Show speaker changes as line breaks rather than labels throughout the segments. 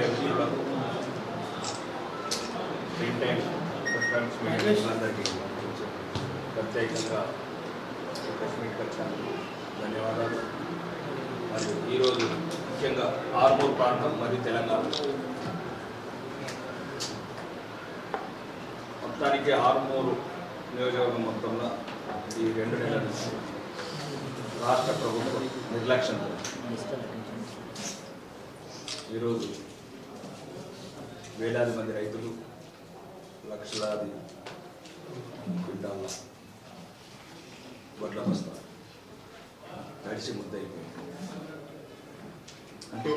Media మిత్రులకు print and electronics media మిత్రులందరికీ ప్రత్యేకంగా ప్రెస్ మీట్కి వచ్చినందుకు ధన్యవాదాలు. మరియు ఈరోజు ముఖ్యంగా ఆర్మూర్ ప్రాంతం మరియు తెలంగాణ మొత్తానికి ఆర్మూరు నియోజకవర్గం మొత్తంలో ఈ 2 నెలల నుంచి రాష్ట్ర ప్రభుత్వం నిర్లక్ష్యంతో ఈరోజు వేలాది మంది రైతులు లక్షలాది క్వింటాల వడ్ల బస్తా తడిసి ముద్దయిపోయింది. అంటే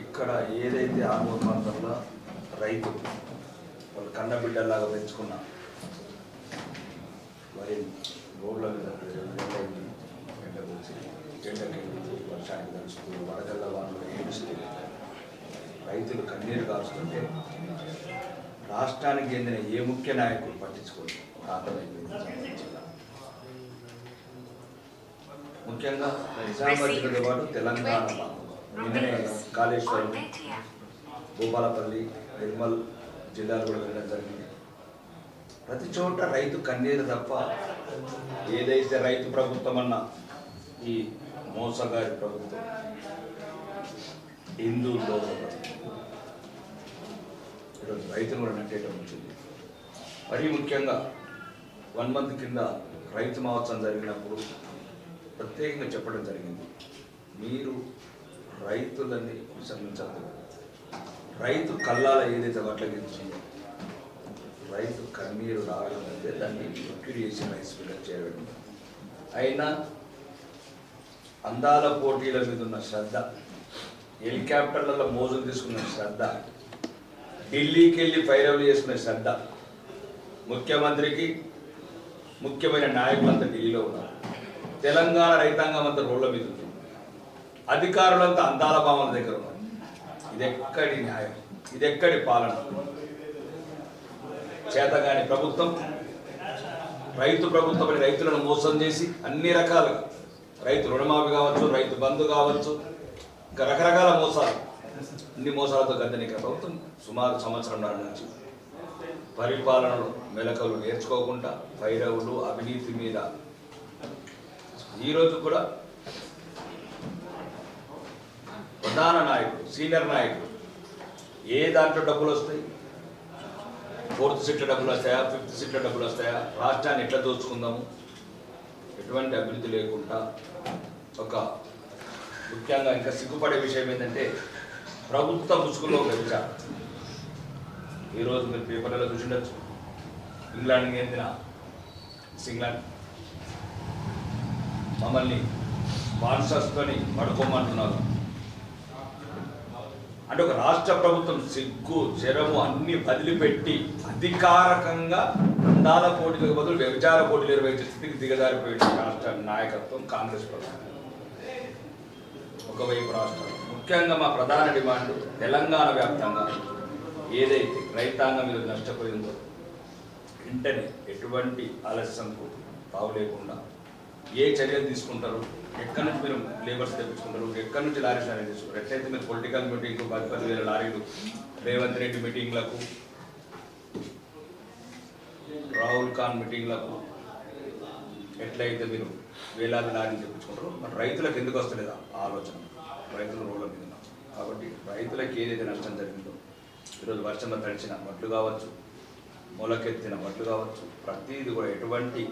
ఇక్కడ ఏదైతే ఆర్మూర్ ప్రాంతంలో రైతు వాళ్ళు కన్న బిడ్డల్లాగా పెంచుకున్న వరి రోడ్ల మీద ఎండకి వర్షానికి తడుస్తూ వడగళ్ళ వానలు ఏడుస్తూ రైతులు కన్నీరు కాల్చుకుంటే రాష్ట్రానికి చెందిన ఏ ముఖ్య నాయకులు పట్టించుకోండి ప్రాంతమైపోయింది. ముఖ్యంగా నిజామాబాద్ జిల్లాతో పాటు తెలంగాణ నిన్ననే కాళేశ్వరం, భూపాలపల్లి, నిర్మల్ జిల్లాలు కూడా వెళ్ళడం జరిగింది. ప్రతి చోట రైతు కన్నీరు తప్ప ఏదైతే రైతు ప్రభుత్వం అన్న ఈ మోసగారి ప్రభుత్వం హిందూలో ఈరోజు రైతులు కూడా నట్టేయటం వచ్చింది. మరీ ముఖ్యంగా 1 మంత్ కింద రైతు మహోత్సవం జరిగినప్పుడు ప్రత్యేకంగా చెప్పడం జరిగింది, మీరు రైతులని విసర్జించద్దు. రైతు కళ్ళాల ఏదైతే వడ్లగించిందో రైతు కన్నీరు రావాలంటే దాన్ని ఒత్తిడి చేసి రైస్ మిల్లర్ చేయడం. అయినా అందాల పోటీల మీద ఉన్న శ్రద్ధ, హెలికాప్టర్లలో మోజులు తీసుకున్న శ్రద్ధ, ఢిల్లీకి వెళ్ళి పైరవులు చేసుకునే శ్రద్ధ, ముఖ్యమంత్రికి ముఖ్యమైన నాయకులంతా ఢిల్లీలో ఉన్నారు. తెలంగాణ రైతాంగం అంతా రోడ్ల మీద ఉంది. అధికారులంతా అందాల భావన దగ్గర ఉన్నారు. ఇదెక్కడి న్యాయం? ఇదెక్కడి పాలన? చేతగాని ప్రభుత్వం, రైతు ప్రభుత్వం అని రైతులను మోసం చేసి అన్ని రకాలుగా రైతు రుణమాఫీ కావచ్చు, రైతు బంధు కావచ్చు, ఇంకా రకరకాల మోసాలు, అన్ని మోసాలతో గద్దెనిక ప్రభుత్వం సుమారు సంవత్సరంన్నర నుంచి పరిపాలనలో మెలకువలు నేర్చుకోకుండా పైరవులు అవినీతి మీద ఈరోజు కూడా ప్రధాన నాయకుడు, సీనియర్ నాయకుడు ఏ దాంట్లో డబ్బులు వస్తాయి, 4th సీట్లో డబ్బులు వస్తాయా, 5th సీట్లో డబ్బులు వస్తాయా, రాష్ట్రాన్ని ఎట్లా దోచుకుందాము, ఎటువంటి అభివృద్ధి లేకుండా ఒక ముఖ్యంగా ఇంకా సిగ్గుపడే విషయం ఏంటంటే ప్రభుత్వ ముసుగులో వ్యభిచారం. ఈరోజు మీరు పేపర్లలో చూసిండొచ్చు, ఇంగ్లాండ్కి చెందిన ఇంగ్లాండ్ మమ్మల్ని స్పాన్సర్స్తోని పడుకోమంటున్నారు. అంటే ఒక రాష్ట్ర ప్రభుత్వం సిగ్గు శరము అన్ని వదిలిపెట్టి అధికారికంగా అందాల పోటీలకు బదులు వ్యభిచార పోటీలు నిర్వహించే స్థితికి దిగజారిపోయింది రాష్ట్ర నాయకత్వం, కాంగ్రెస్ ప్రభుత్వం. ఒకవైపు రాష్ట్రం ముఖ్యంగా మా ప్రధాన డిమాండ్ తెలంగాణ వ్యాప్తంగా ఏదైతే రైతాంగం మీద నష్టపోయిందో వెంటనే ఎటువంటి ఆలస్యంకు తావు లేకుండా ఏ చర్యలు తీసుకుంటారు, ఎక్కడి నుంచి మీరు లేబర్స్ తెప్పించుకుంటారు, ఎక్కడి నుంచి లారీస్ అనేది తీసుకుంటారు, ఎట్లయితే మీరు పొలిటికల్ మీటింగ్ 10,000 లారీలు, రేవంత్ రెడ్డి మీటింగ్లకు, రాహుల్ ఖాన్ మీటింగ్లకు ఎట్లయితే మీరు వేలాది లారీలు తెప్పించుకుంటారు, మరి రైతులకు ఎందుకు వస్తలేదా ఆలోచన? రైతులు రోడ్ల మీద ఉన్నారు. కాబట్టి రైతులకు ఏదైతే నష్టం జరిగిందో ఈరోజు వర్షంలో తడిచిన వడ్లు కావచ్చు, మొలకెత్తిన వడ్లు కావచ్చు, ప్రతిదీ కూడా ఎటువంటి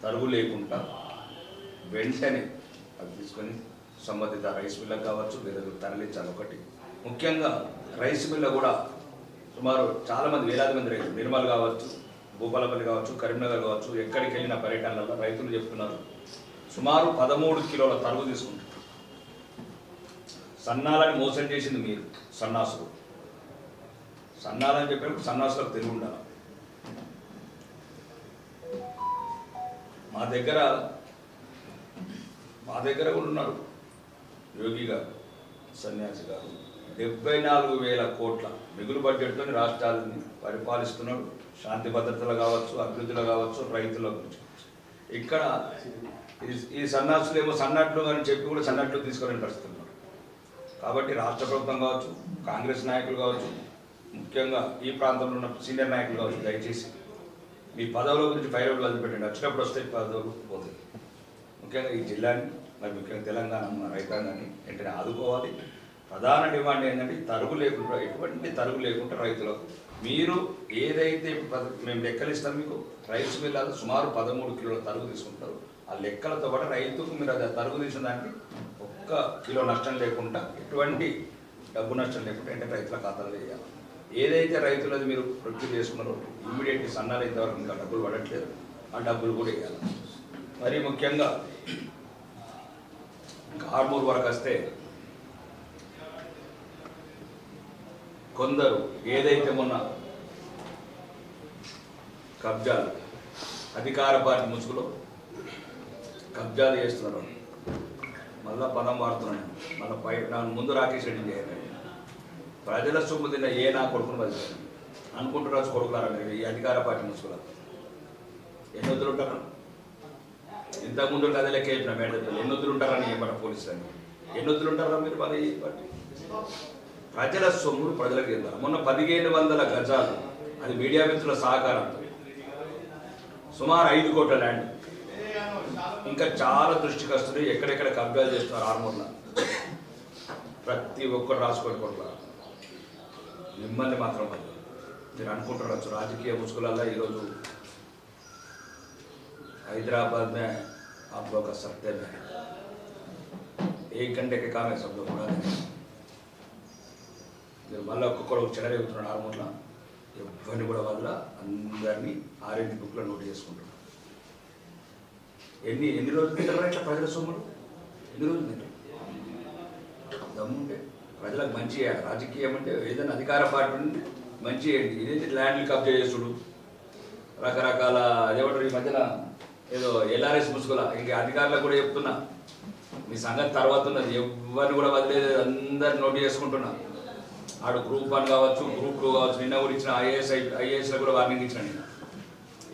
తరుగు లేకుండా వెంటనే అది తీసుకొని సంబంధిత రైస్ మిల్లకు కావచ్చు వేరే తరలించాలి. ఒకటి ముఖ్యంగా రైస్ మిల్ల కూడా సుమారు చాలామంది వేలాది మంది రైతులు నిర్మల్ కావచ్చు, భూపాలపల్లి కావచ్చు, కరీంనగర్ కావచ్చు, ఎక్కడికి వెళ్ళిన పర్యటనలలో రైతులు చెప్తున్నారు సుమారు 13 కిలోల తరుగు తీసుకుంటారు. సన్నాలని మోసం చేసింది మీరు, సన్నాసులు. సన్నాలని చెప్పినప్పుడు సన్నాసులకు తెలివి ఉండాలి. మా దగ్గర కూడా ఉన్నారు యోగి గారు, సన్యాసి గారు. 74,000 కోట్ల మిగులు బడ్జెట్తో రాష్ట్రాలని పరిపాలిస్తున్నాడు. శాంతి భద్రతలు కావచ్చు, అభివృద్ధిలో కావచ్చు, రైతుల గురించి. ఇక్కడ ఈ సన్నాసులు ఏమో సన్నట్లు అని చెప్పి కూడా సన్నట్లు తీసుకోలేని పరిస్థితి ఉన్నారు. కాబట్టి రాష్ట్ర ప్రభుత్వం కావచ్చు, కాంగ్రెస్ నాయకులు కావచ్చు, ముఖ్యంగా ఈ ప్రాంతంలో ఉన్న సీనియర్ నాయకులు కావచ్చు, దయచేసి మీ పదవుల గురించి ఫైరవులు వదిలిపెట్టండి. వచ్చినప్పుడు వస్తే పదవులు పోతుంది. ముఖ్యంగా ఈ జిల్లాని, మరి ముఖ్యంగా తెలంగాణ ఉన్న రైతాంగాన్ని వెంటనే ఆదుకోవాలి. ప్రధాన డిమాండ్ ఏంటంటే తరుగు లేకుండా, ఎటువంటి తరుగు లేకుండా రైతులకు మీరు ఏదైతే మేము లెక్కలు ఇస్తాం మీకు, రైస్ మిల్లాలు సుమారు 13 కిలోల తరుగు తీసుకుంటారు. ఆ లెక్కలతో పాటు రైతుకు మీరు అది తరుగు తీసిన దానికి 1 కిలో నష్టం లేకుండా, ఎటువంటి డబ్బు నష్టం లేకుండా అంటే రైతుల ఖాతాలో వేయాలి. ఏదైతే రైతులది మీరు ప్రొక్యూర్ చేసుకున్నారో ఇమ్మీడియట్లీ సన్నాలు ఇంతవరకు ఇంకా డబ్బులు పడట్లేదు, ఆ డబ్బులు కూడా వేయాలి. మరీ ముఖ్యంగా ఇంకా ఆర్మూర్ వరకు వస్తే కొందరు ఏదైతే మొన్న కబ్జాలు అధికార పార్టీ ముసుగులో కబ్జాలు చేస్తున్నారు, మళ్ళా పదం వాడుతున్నాను, మళ్ళీ నన్ను ముందు రాకేష్ రెడ్డి చేయాలి. ప్రజల సొమ్ము తిన్న ఏ నా కొడుకును బదిలీ అనుకుంటున్నారు కొడుకులారా మీరు ఈ అధికార పార్టీ ముసుగులో. ఎన్ని వద్దులు ఉంటారా? ఇంతకుముందు కథ లెక్క చెప్పిన మేడం ఎన్ని వద్దులు ఉంటారని ఏమన్నా పోలీసులని ఎన్ని వద్దులు ఉంటారా మీరు? మరి ప్రజల సొమ్ములు ప్రజలకు చెందాలి. మొన్న 1500 గజాలు, అది మీడియా మిత్రుల సహకారంతో సుమారు 5 కోట్ల ల్యాండ్ ఇంకా చాలా దృష్టికి వస్తుంది. ఎక్కడెక్కడ కబ్జాలు చేస్తున్నారు ఆర్మూర్లో, ప్రతి ఒక్కరు రాసుకోవడం. మిమ్మల్ని మాత్రం మీరు అనుకుంటున్నారు రాజకీయ ముసుగులలో ఈరోజు హైదరాబాద్ మే आप लोग का सत्य में 1 घंटे के काम है सब लोग उड़ा देंगे. మీరు మళ్ళీ ఒక్కొక్కరు చెడరేగుతున్నాడు ఆర్మూర్లో, ఎవరిని కూడా వల్ల అందరినీ ఆరెంజ్ బుక్లో నోట్ చేసుకుంటున్నారు. ఎన్ని రోజులు తింటారా ఇట్లా ప్రజల సొమ్ములు? ఎన్ని రోజులు తింటారు? దమ్ముంటే ప్రజలకు మంచి చేయాలి. రాజకీయం అంటే ఏదైనా అధికార పార్టీ మంచి చేయండి. ఇదేంటి ల్యాండ్లు కబ్జా చేసుడు, రకరకాల అదేమంటారు ఈ మధ్యన ఏదో ఎల్ఆర్ఎస్ ముసుగుల. ఇంక అధికారులకు కూడా చెప్తున్నా, మీ సంగతి తర్వాత ఉన్నది, ఎవరిని కూడా వదిలేదు, అందరిని నోట్ చేసుకుంటున్నా. ఆడు గ్రూప్ 1 కావచ్చు, గ్రూప్ 2 కావచ్చు, నిన్న కూడా ఇచ్చిన ఐఏఎస్లో కూడా వార్నింగ్ ఇచ్చిన. నేను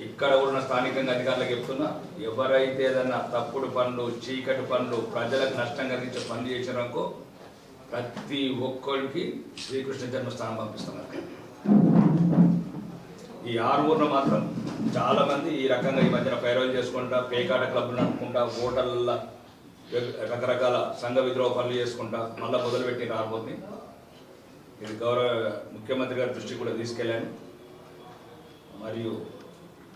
ఇక్కడ కూడా స్థానికంగా అధికారులకు చెప్తున్నా, ఎవరైతే ఏదన్నా తప్పుడు పనులు, చీకటి పనులు, ప్రజలకు నష్టం కలిగించే పనులు చేసినారనుకో ప్రతి ఒక్కరికి శ్రీకృష్ణ జన్మస్థానం పంపిస్తున్నారు. ఈ ఆర్మూర్లో మాత్రం చాలామంది ఈ రకంగా ఈ మధ్యన ఫైరల్ చేసుకుంటా, పేకాట క్లబ్లు నడుపుకుంటా, హోటళ్ళ రకరకాల సంఘ విద్రోహ పనులు చేసుకుంటా మళ్ళీ మొదలుపెట్టిన ఆర్మూర్ని. ఇది గౌరవ ముఖ్యమంత్రి గారి దృష్టికి కూడా తీసుకెళ్ళాను, మరియు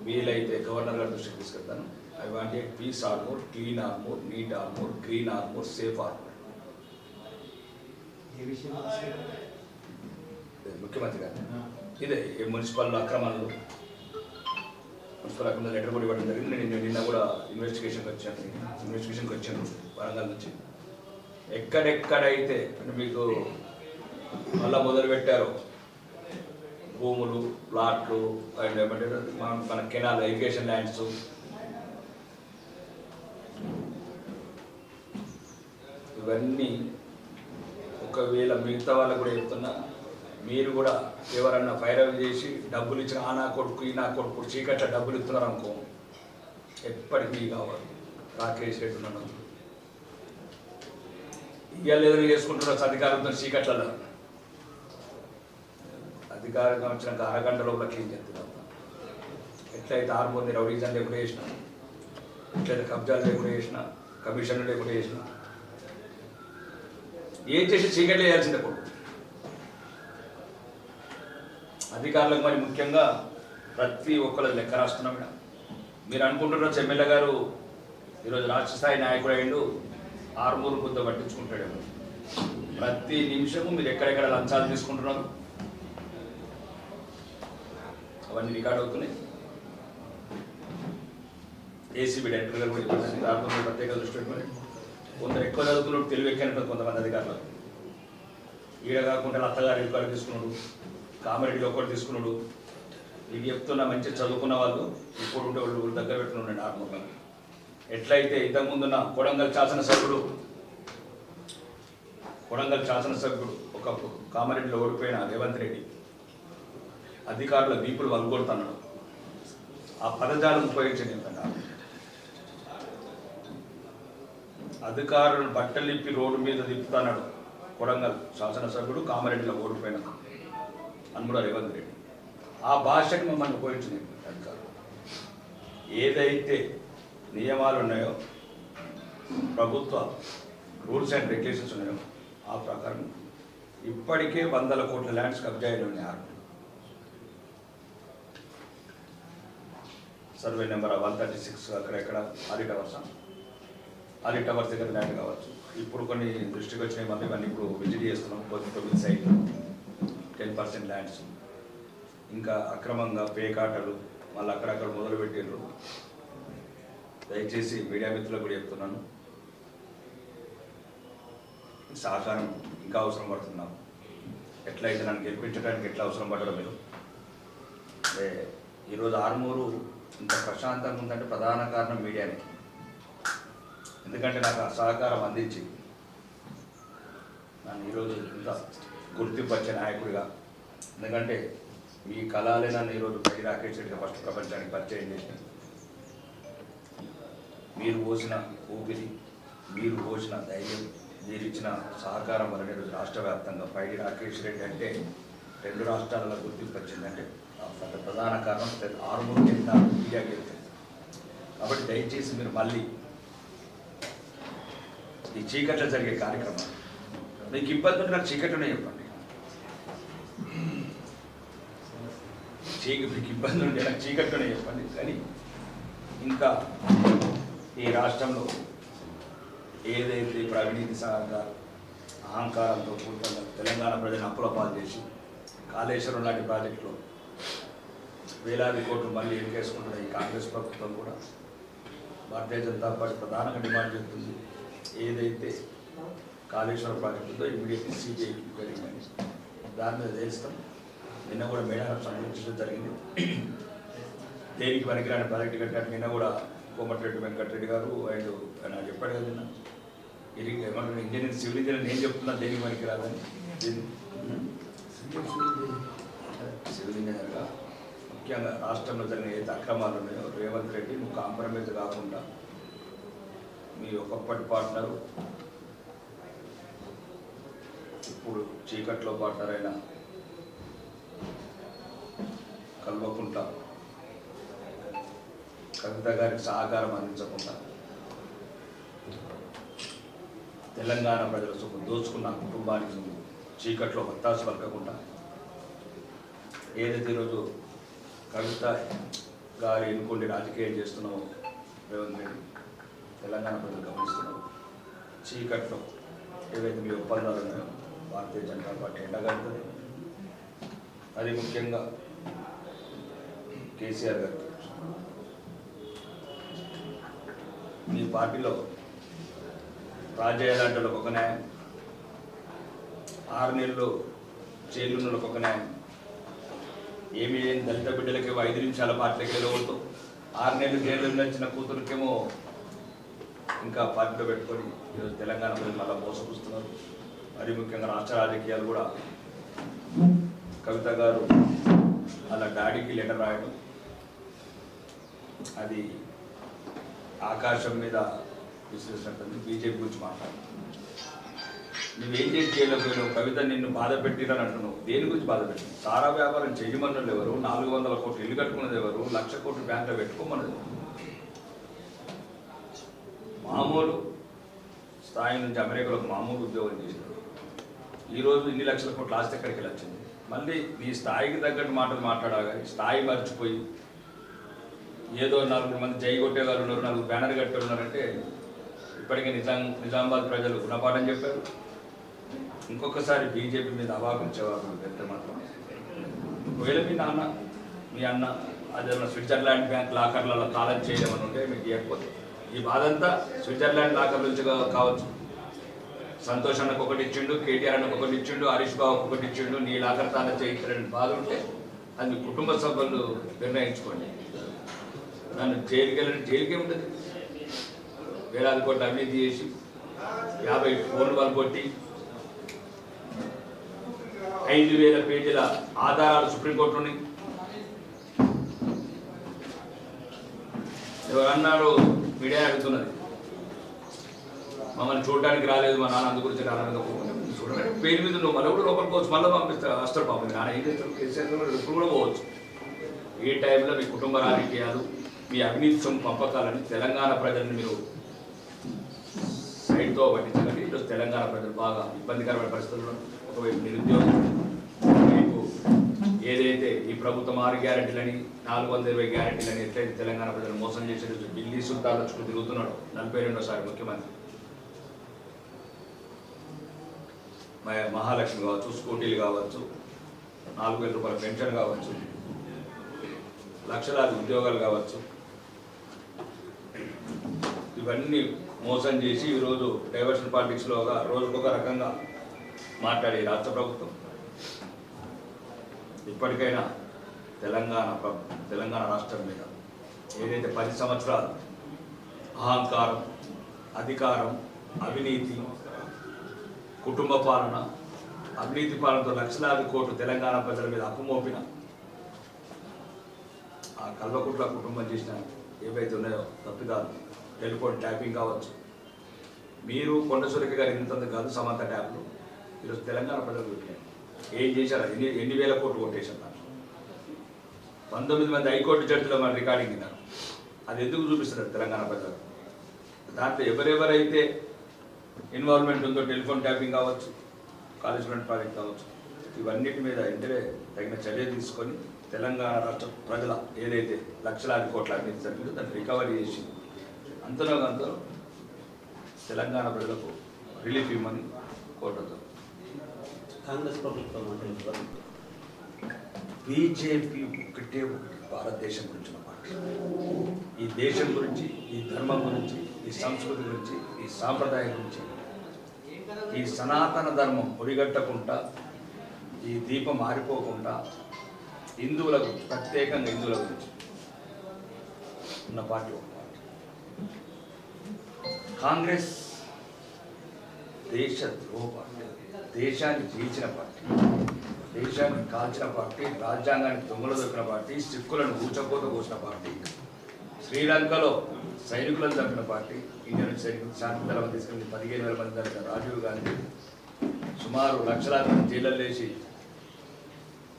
వీలైతే గవర్నర్ గారి దృష్టికి తీసుకెళ్తాను. I want a peace Armoor, clean Armoor, neat Armoor, green Armoor, safe Armoor. ముఖ్యమంత్రి గారు ఇదే మున్సిపల్ అక్రమాలు, మున్సిపల్ అక్రమాలు లెటర్ కూడా ఇవ్వడం జరిగింది. నేను నిన్న కూడా ఇన్వెస్టిగేషన్కి వచ్చాను వరంగల్ నుంచి. ఎక్కడెక్కడైతే మీకు మళ్ళా మొదలుపెట్టారో భూములు, ప్లాట్లు, అండ్ ఏమంటే మన కెనాల్, ఇరిగేషన్ ల్యాండ్స్, ఇవన్నీ ఒకవేళ మిగతా వాళ్ళకు కూడా చెప్తున్నా, మీరు కూడా ఎవరన్నా ఫైరల్ చేసి డబ్బులు ఇచ్చిన ఆ నా కొడుకు ఈ నా కొడుకు చీకట్ల డబ్బులు ఇస్తున్నారు అనుకో, ఎప్పటికీ కావాలి. రాకేష్ రెడ్డి ఉన్నాను ఇవాళ ఏదైనా చేసుకుంటున్నారు అధికారంతో చీకట్లలో. అధికారంగా వచ్చినాక అరగంట లోపల క్లీన్ చేస్తున్నాం. ఎట్లయితే ఆర్మూర్ని రౌడీజన్ లేకుండా చేసిన, ఎట్లయితే కబ్జాలు లేకుండా చేసిన, కమిషన్లు లేకుండా చేసిన, ఏం చేసి చీకట్లు వేయాల్సిందే కొడుకు అధికారులకు. మరి ముఖ్యంగా ప్రతి ఒక్కరు లెక్క రాస్తున్నాం. మేడం మీరు అనుకుంటున్న ఎమ్మెల్యే గారు ఈరోజు రాష్ట్ర స్థాయి నాయకుడు అయ్యిండు, ఆర్మూరు కొద్దిగా పట్టించుకుంటాడేమో. ప్రతి నిమిషము మీరు ఎక్కడెక్కడ లంచాలు తీసుకుంటున్నారు అవన్నీ రికార్డ్ అవుతున్నాయి. ఏసీబీ డైరెక్టర్ గారు కూడా ఇవ్వండి, ఆర్మూరు ప్రత్యేక దృష్టి పెట్టుకుని. కొందరు ఎక్కువ చదువుకున్నాడు, తెలివి ఎక్కనట్టు కొంతమంది అధికారులు. ఈడ కాకుండా అత్తగారు రికార్డు తీసుకున్నాడు, కామారెడ్డి ఒక్కటి తీసుకున్నాడు. ఇది చెప్తున్న మంచి చదువుకున్న వాళ్ళు ఇప్పుడు ఉండే వాళ్ళు దగ్గర పెట్టుకున్నాడు ఆర్మూర్లో. ఎట్లయితే ఇంతకుముందున్న కొడంగల్ శాసనసభ్యుడు ఒకప్పుడు కామారెడ్డిలో ఓడిపోయిన రేవంత్ రెడ్డి అధికారుల వీపులు వల్గొడుతున్నాడు. ఆ పదజాలం ఉపయోగించండి. అధికారులను బట్టలిప్పి రోడ్డు మీద తిప్పుతున్నాడు. కొడంగల్ శాసనసభ్యుడు కామారెడ్డిలో ఓడిపోయిన అన్ముడ రేవంత్ రెడ్డి ఆ భాషకి మమ్మల్ని ఉపయోగించింది అధికారులు. ఏదైతే నియమాలు ఉన్నాయో ప్రభుత్వ రూల్స్ అండ్ రెగ్యులేషన్స్ ఉన్నాయో ఆ ప్రకారం ఇప్పటికే 100 కోట్ల ల్యాండ్స్ కబ్జా అయిన ఉన్నాయి. సర్వే నెంబర్ 136 అక్కడెక్కడ ఆది టవర్స్ దగ్గర ల్యాండ్ కావచ్చు. ఇప్పుడు కొన్ని దృష్టికి వచ్చినాయి, మళ్ళీ ఇవన్నీ ఇప్పుడు విజిట్ చేస్తున్నాం. 9 సైట్లు 10% ల్యాండ్స్ ఇంకా అక్రమంగా పేకాటలు మళ్ళీ అక్కడక్కడ మొదలుపెట్టిండ్రు. దయచేసి మీడియా మిత్రులకు కూడా చెప్తున్నాను, సహకారం ఇంకా అవసరం పడుతున్నాం. ఎట్లయితే నన్ను గెలిపించడానికి ఎట్లా అవసరం పడ్డారో మీరు. ఈరోజు ఆర్మూరు ఇంత ప్రశాంతంగా ఉందంటే ప్రధాన కారణం మీడియానే. ఎందుకంటే నాకు ఆ సహకారం అందించి నన్ను ఈరోజు ఇంత గుర్తింపు వచ్చే నాయకుడిగా, ఎందుకంటే మీ కళలే నన్ను ఈరోజు పై రాకేష్ రెడ్డిగా ఫస్ట్ ప్రపంచానికి పరిచయం చేసిన. మీరు పోసిన ఊపిరి, మీరు పోసిన ధైర్యం, మీరు ఇచ్చిన సహకారం వల్ల ఈరోజు రాష్ట్ర వ్యాప్తంగా పైడి రాకేష్ రెడ్డి అంటే 2 రాష్ట్రాలలో గుర్తింపు వచ్చిందంటే ప్రధాన కారణం ఆర్మూరు కింద మీడియాకి వెళ్తుంది. కాబట్టి దయచేసి మీరు మళ్ళీ ఈ చీకట్లో జరిగే కార్యక్రమాలు మీకు ఇబ్బంది ఉంటే నాకు చీకట్లోనే చెప్పండి. మీకు ఇబ్బంది ఉంటే నాకు చీకట్లోనే చెప్పండి. కానీ ఇంకా ఈ రాష్ట్రంలో ఏదైతే ఇప్పుడు అవినీతి సహంగా అహంకారంతో కూర్చున్న తెలంగాణ ప్రజలను అప్పుల పాలు చేసి కాళేశ్వరం లాంటి ప్రాజెక్టులో వేలాది కోట్లు మళ్ళీ ఎన్నికేసుకుంటున్న ఈ కాంగ్రెస్ ప్రభుత్వం కూడా భారతీయ జనతా పార్టీ ప్రధానంగా డిమాండ్ చేస్తుంది. ఏదైతే కాళేశ్వరం ప్రాజెక్టు ఉందో ఇమీడియట్లీ సిబిఐ జరిగిందని దాని మీద తెలుస్తాం. నిన్న కూడా మేడారం సందర్శించడం జరిగింది. దేనికి పనికిరాని ప్రాజెక్టు కట్టారు. నిన్న కూడా కోమటిరెడ్డి వెంకటరెడ్డి గారు అండ్ ఆయన చెప్పాడు కదా, నిన్న ఏమంటారు ఇంజనీర్ సివిల్ ఇంజనీర్ నేను చెప్తున్నా దేనికి పనికిరాదని. సివిల్ ఇంజనీర్గా ముఖ్యంగా రాష్ట్రంలో జరిగిన ఏదైతే అక్రమాలు ఉన్నాయో రేవంత్ రెడ్డి నువ్వు కాంప్రమైజ్ కాకుండా మీ ఒకప్పటి పార్ట్నరు ఇప్పుడు చీకట్లో పార్ట్నర్ అయిన కల్వకుంట్ల కవిత గారికి సహకారం అందించకుండా తెలంగాణ ప్రజల సొమ్ము దోచుకున్న కుటుంబానికి చీకట్లో వత్తాసు పలకకుండా ఏదైతే ఈరోజు కవిత గారు ఎన్నుకోండి రాజకీయం చేస్తున్నావు రేవంత్ రెడ్డి తెలంగాణ ప్రజలు గమనిస్తున్నారు. చీకట్లో ఏవైతే మీ ఒప్పందాలు ఉన్నాయో భారతీయ జనతా పార్టీ ఎండగలుగుతుంది. అది ముఖ్యంగా కేసీఆర్ గారికి మీ పార్టీలో రాజయ్య లాంటి వాళ్ళకి ఒక న్యాయం, 6 నెలలు జైలు ఉన్న ఒక న్యాయం, ఏమి దళిత బిడ్డలకేమో 5 నిమిషాల పార్టీలకి వెళ్ళవద్దు, 6 నెలలు జైలు నచ్చిన కూతురికేమో ఇంకా పార్టీలో పెట్టుకొని ఈరోజు తెలంగాణ ప్రజలు మళ్ళీ మోసపుస్తున్నారు. మరి ముఖ్యంగా రాష్ట్ర రాజకీయాలు కూడా కవిత గారు అలా డాడీకి లెటర్ రాయడం, అది ఆకాశం మీద విశ్లేషించినట్టు బీజేపీ గురించి మాట్లాడు. నువ్వేం చేసి చేయలేకపోయినావు? కవిత నిన్ను బాధ పెట్టిరని అంటున్నావు. దేని గురించి బాధ పెట్టిన? సారా వ్యాపారం చేయమన్నది ఎవరు? 400 కోట్లు ఇల్లు కట్టుకున్నది ఎవరు? 1,00,000 కోట్లు బ్యాంకులో పెట్టుకోమన్నది. మామూలు స్థాయి నుంచి అమెరికాలో మామూలు ఉద్యోగం చేసినాడు. ఈరోజు ఇన్ని లక్షల కోట్ల ఆస్తి ఎక్కడికి వచ్చింది? మళ్ళీ నీ స్థాయికి తగ్గట్టు మాటలు మాట్లాడాలి. స్థాయి మర్చిపోయి ఏదో 4 మంది జై కొట్టేవాళ్ళు ఉన్నారు, 4 బ్యానర్ కట్టే ఉన్నారంటే ఇప్పటికే నిజామాబాద్ ప్రజలు గుణపాఠం చెప్పారు. ఇంకొకసారి బీజేపీ మీద అవాగించేవారు పెద్ద మాత్రం. ఒకవేళ మీ అన్న అదేమన్నా స్విట్జర్లాండ్ బ్యాంక్ లాకర్లలో తాళం చేయలేమని ఉంటే మీకు ఇవ్వకపోతే ఈ బాధ అంతా స్విట్జర్లాండ్ లాకర్ నుంచి కావచ్చు. సంతోష్ అన్నకు ఒకటి ఇచ్చిండు, కేటీఆర్ అన్నకు ఒకటి ఇచ్చిండు, హరీష్ బాబుకి ఒకటి ఇచ్చిండు, నీ లాకర్ తాళం చేయించారని బాధ ఉంటే అది మీ కుటుంబ సభ్యులు నిర్ణయించుకోండి. నన్ను జైలుకే ఉంటుంది. వేలాది కోట్లు అవినీతి చేసి 50 ఫోన్లు వాళ్ళు కొట్టి 5,000 పేజీల ఆధారాలు సుప్రీంకోర్టులో ఉన్నాయి. ఎవరన్నారు? మీడియా అడుగుతున్నది. మమ్మల్ని చూడడానికి రాలేదు, మా నాన్న అందు గురించి రాలేదు. పేరు మీద నువ్వు మళ్ళీ కూడా లోపలికి పోవచ్చు, మళ్ళీ పంపిస్తా వస్తాడు పాపం నాన్న ఏం చేస్తాడు కేసీఆర్ ఇప్పుడు కూడా పోవచ్చు. ఈ టైంలో మీ కుటుంబ రాజకీయాలు మీ అవినీతి సొమ్ము పంపకాలని తెలంగాణ ప్రజల్ని మీరు సైడ్తో పట్టించకండి. ఈరోజు తెలంగాణ ప్రజలు బాగా ఇబ్బందికరమైన పరిస్థితుల్లో ఒకవైపు నిరుద్యోగం, మీకు ఏదైతే ఈ ప్రభుత్వం 6 గ్యారెంటీలని 420 గ్యారెంటీలని ఎట్లయితే తెలంగాణ ప్రజలు మోసం చేసేది ఢిల్లీ సుల్తాన్ చుట్టూ తిరుగుతున్నాడు 42సారి ముఖ్యమంత్రి. మహాలక్ష్మి కావచ్చు, స్కూటీలు కావచ్చు, 4,000 రూపాయల పెన్షన్ కావచ్చు, లక్షలాది ఉద్యోగాలు కావచ్చు, ఇవన్నీ మోసం చేసి ఈరోజు డైవర్షన్ పాలిటిక్స్లో రోజుకొక రకంగా మాట్లాడే రాష్ట్ర ప్రభుత్వం ఇప్పటికైనా తెలంగాణ రాష్ట్రం మీద ఏదైతే 10 సంవత్సరాలు అహంకారం, అధికారం, అవినీతి, కుటుంబ పాలన, అవినీతి పాలనతో లక్షలాది కోట్లు తెలంగాణ ప్రజల మీద అప్పుమోపిన ఆ కల్వకుట్ల కుటుంబం చేసిన ఏవైతే ఉన్నాయో తప్పిదాలు, టెలిఫోన్ ట్యాపింగ్ కావచ్చు, మీరు కొండసురేఖ గారు ఇంత కాదు సమంత ట్యాప్లు ఈరోజు తెలంగాణ ప్రజలు పెట్టారు. ఏం చేశారు? ఎన్ని వేల కోట్లు కొట్టేశారు. 19 మంది హైకోర్టు జడ్జిలో మన రికార్డింగ్ విన్నారు. అది ఎందుకు చూపిస్తున్నారు తెలంగాణ ప్రజలు? దాంట్లో ఎవరెవరైతే ఇన్వాల్వ్మెంట్ ఉందో, టెలిఫోన్ ట్యాపింగ్ కావచ్చు, కాలేజ్ స్టూడెంట్ ప్రాజెక్ట్ కావచ్చు, ఇవన్నిటి మీద వెంటనే తగిన చర్య తీసుకొని తెలంగాణ రాష్ట్ర ప్రజల ఏదైతే లక్షలాది కోట్ల అవినీతి జరిగిందో దాన్ని రికవరీ చేసి అంతలో తెలంగాణ ప్రజలకు రిలీఫ్ ఇవ్వమని కోరుతాం.
కాంగ్రెస్ ప్రభుత్వం అంటే
బీజేపీ ఒకటి భారతదేశం గురించి పార్టీ, ఈ దేశం గురించి, ఈ ధర్మం గురించి, ఈ సంస్కృతి గురించి, ఈ సాంప్రదాయం గురించి, ఈ సనాతన ధర్మం ఒడిగట్టకుండా, ఈ దీపం ఆరిపోకుండా హిందువుల గురించి, ప్రత్యేకంగా హిందువుల గురించి ఉన్న పార్టీ ఒక పార్టీ. కాంగ్రెస్ దేశద్రోహ పార్టీ, దేశాన్ని జీల్చిన పార్టీ, దేశాన్ని కాల్చిన పార్టీ, రాజ్యాంగాన్ని దొంగలు దొరికిన పార్టీ, సిక్కులను ఊచకోత కోసిన పార్టీ, శ్రీలంకలో సైనికులను చంపిన పార్టీ, ఇండియన్ సైనికులు శాంతి దళం తీసుకెళ్ళి 15,000 మంది చంపిన రాజీవ్ గాంధీ, సుమారు లక్షలాది మంది జైళ్ళలో వేసి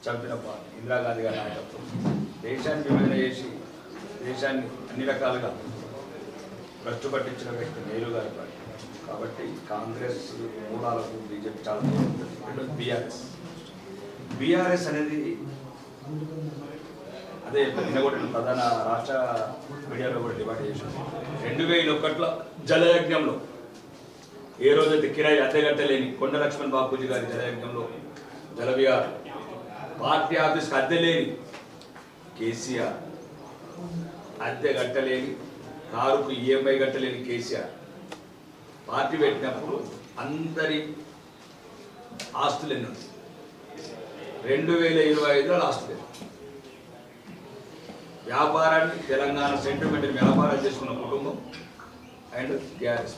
చంపిన పార్టీ ఇందిరాగాంధీ గారి నాయకత్వం, దేశాన్ని విభజన చేసి దేశాన్ని అన్ని రకాలుగా ఖర్చు పట్టించిన వ్యక్తి నెహ్రూ గారి పార్టీ. కాబట్టి కాంగ్రెస్ మూలాలకు బీజేపీ చాలా దూరం ఉంటుంది. బీఆర్ఎస్ అనేది అదే నిన్న కూడా ప్రధాన రాష్ట్ర మీడియాలో కూడా డిమాండ్ చేసింది. 2001లో జలయజ్ఞంలో ఏ రోజైతే కిరాయి అద్దెగట్టలేని కొండ లక్ష్మణ్ బాపూజీ గారి జలయజ్ఞంలో జలవిహార్ పార్టీ ఆఫీస్కి అద్దె లేని కేసీఆర్, అద్దె కట్టలేని కారుకు ఈఎంఐ కట్టలేని కేసీఆర్ పార్టీ పెట్టినప్పుడు అందరి ఆస్తులు ఎన్ని ఉంది? 2025లో ఆస్తులు. వ్యాపారాన్ని తెలంగాణ సెంటిమెంట్ వ్యాపారం చేసుకున్న కుటుంబం అండ్ గ్యాస్.